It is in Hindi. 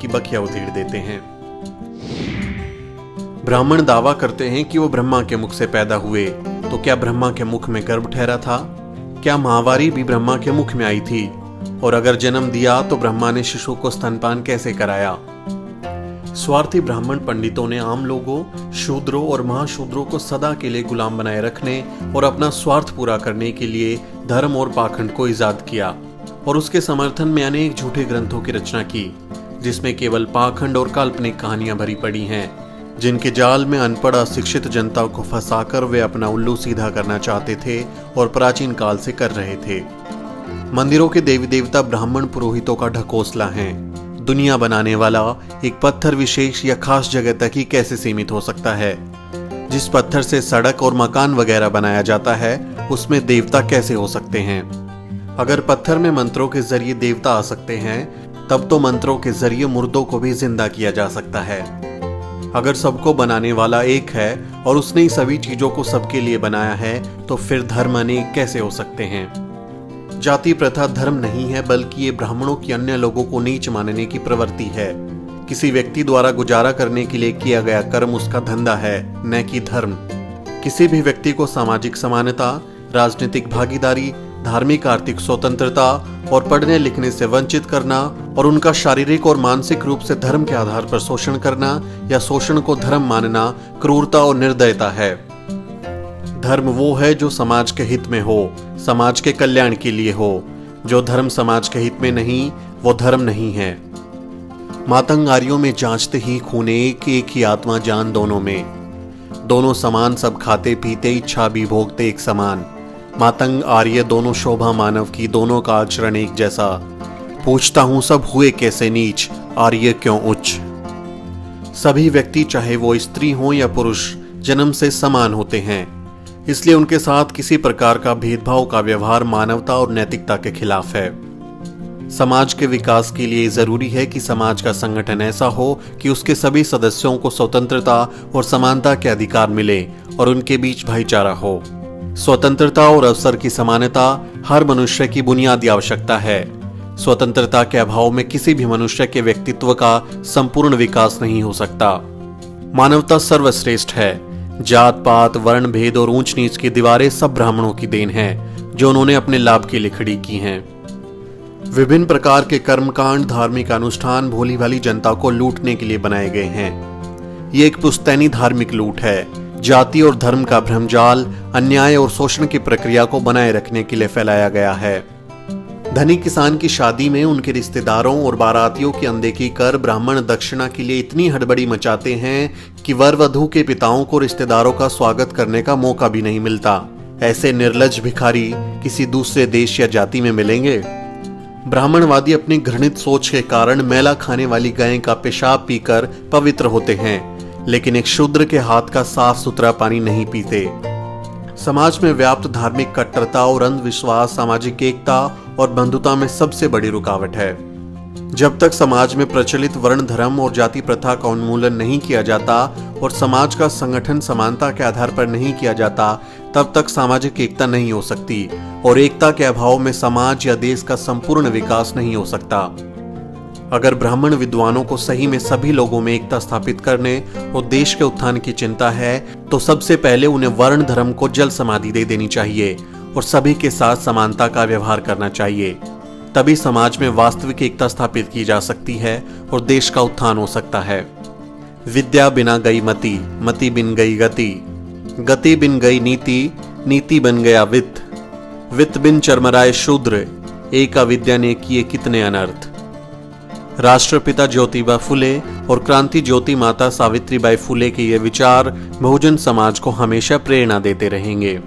की बखिया उधेड़ देते हैं। ब्राह्मण दावा करते हैं कि वो ब्रह्मा के मुख से पैदा हुए, तो क्या ब्रह्मा के मुख में गर्भ ठहरा था? क्या महावारी भी ब्रह्मा के मुख में आई थी? और अगर जन्म दिया तो ब्रह्मा ने शिशु को स्तनपान कैसे कराया? स्वार्थी ब्राह्मण पंडितों ने आम लोगों, शूद्रों और महाशूद्रों को सदा के लिए गुलाम बनाए रखने और अपना स्वार्थ पूरा करने के लिए धर्म और पाखंड को इजाद किया और उसके समर्थन में अनेक झूठे ग्रंथों की रचना की, जिसमें केवल पाखंड और काल्पनिक कहानियां भरी पड़ी हैं, जिनके जाल में अनपढ़ अशिक्षित जनता को फंसाकर वे अपना उल्लू सीधा करना चाहते थे और प्राचीन काल से कर रहे थे। मंदिरों के देवी देवता ब्राह्मण पुरोहितों का ढकोसला हैं। दुनिया बनाने वाला एक पत्थर विशेष या खास जगह तक ही कैसे सीमित हो सकता है? जिस पत्थर से सड़क और मकान वगैरह बनाया जाता है, उसमें देवता कैसे हो सकते हैं? अगर पत्थर में मंत्रों के जरिए देवता आ सकते हैं, तब तो मंत्रों के जरिए मुर्दों को भी जिंदा किया जा सकता है। अगर सबको बनाने वाला एक है और उसने ही सभी चीजों को सबके लिए बनाया है, तो फिर धर्म अनेक कैसे हो सकते हैं? जाति प्रथा धर्म नहीं है, बल्कि ये ब्राह्मणों की अन्य लोगों को नीच मानने की प्रवृत्ति है। किसी व्यक्ति द्वारा गुजारा करने के लिए किया गया कर्म उसका धंधा है, न कि धर्म। किसी भी व्यक्ति को सामाजिक समानता, राजनीतिक भागीदारी, धार्मिक आर्थिक स्वतंत्रता और पढ़ने लिखने से वंचित करना और उनका शारीरिक और मानसिक रूप से धर्म के आधार पर शोषण करना या शोषण को धर्म मानना क्रूरता और निर्दयता है। धर्म वो है जो समाज के हित में हो, समाज के कल्याण के लिए हो। जो धर्म समाज के हित में नहीं, वो धर्म नहीं है। मातंग आर्यों में जांचते ही खूने एक ही आत्मा जान दोनों में। दोनों समान, सब खाते पीते, इच्छा भी भोगते एक समान। मातंग आर्य दोनों शोभा मानव की, दोनों का आचरण एक जैसा। पूछता हूं सब हुए कैसे नीच, आर्य क्यों उच्च? सभी व्यक्ति चाहे वो स्त्री हो या पुरुष, जन्म से समान होते हैं, इसलिए उनके साथ किसी प्रकार का भेदभाव का व्यवहार मानवता और नैतिकता के खिलाफ है। समाज के विकास के लिए जरूरी है कि समाज का संगठन ऐसा हो कि उसके सभी सदस्यों को स्वतंत्रता और समानता के अधिकार मिले और उनके बीच भाईचारा हो। स्वतंत्रता और अवसर की समानता हर मनुष्य की बुनियादी आवश्यकता है। स्वतंत्रता के अभाव में किसी भी मनुष्य के व्यक्तित्व का संपूर्ण विकास नहीं हो सकता। मानवता सर्वश्रेष्ठ है। जात पात, वर्ण भेद और ऊंच नीच की दीवारें सब ब्राह्मणों की देन है, जो उन्होंने अपने लाभ के लिए खड़ी की हैं। विभिन्न प्रकार के कर्मकांड, धार्मिक अनुष्ठान भोली भाली जनता को लूटने के लिए बनाए गए हैं। ये एक पुश्तैनी धार्मिक लूट है। जाति और धर्म का भ्रमजाल अन्याय और शोषण की प्रक्रिया को बनाए रखने के लिए फैलाया गया है। धनी किसान की शादी में उनके रिश्तेदारों और बारातियों की अनदेखी कर ब्राह्मण दक्षिणा के लिए इतनी हड़बड़ी मचाते हैं कि वर वधू के पिताओं को रिश्तेदारों का स्वागत करने का मौका भी नहीं मिलता। ऐसे निर्लज्ज भिखारी किसी दूसरे देश या जाति में मिलेंगे? ब्राह्मणवादी अपनी घृणित सोच के कारण मैला खाने वाली गाय का पेशाब पीकर पवित्र होते हैं, लेकिन एक शूद्र के हाथ का साफ सुथरा पानी नहीं पीते। समाज में व्याप्त धार्मिक कट्टरता और अंधविश्वास सामाजिक एकता और बंधुता में सबसे बड़ी रुकावट है। जब तक समाज में प्रचलित वर्ण, धर्म और जाति प्रथा का उन्मूलन नहीं किया जाता और समाज का संगठन समानता के आधार पर नहीं किया जाता, तब तक सामाजिक एकता नहीं हो सकती और एकता के अभाव में समाज या देश का संपूर्ण विकास नहीं हो सकता। अगर ब्राह्मण विद्वानों को सही में सभी लोगों में एकता स्थापित करने और देश के उत्थान की चिंता है, तो सबसे पहले उन्हें वर्ण धर्म को जल समाधि दे देनी चाहिए और सभी के साथ समानता का व्यवहार करना चाहिए। तभी समाज में वास्तविक एकता स्थापित की जा सकती है और देश का उत्थान हो सकता है। विद्या बिना गई मति, मति बिन गई गति, गति बिन गई नीति, नीति बन गया वित्त, वित्त बिन चरमराए शूद्र, एक अविद्या ने किए कितने अनर्थ। राष्ट्रपिता ज्योतिबा फुले और क्रांति ज्योति माता सावित्रीबाई फुले के ये विचार बहुजन समाज को हमेशा प्रेरणा देते रहेंगे।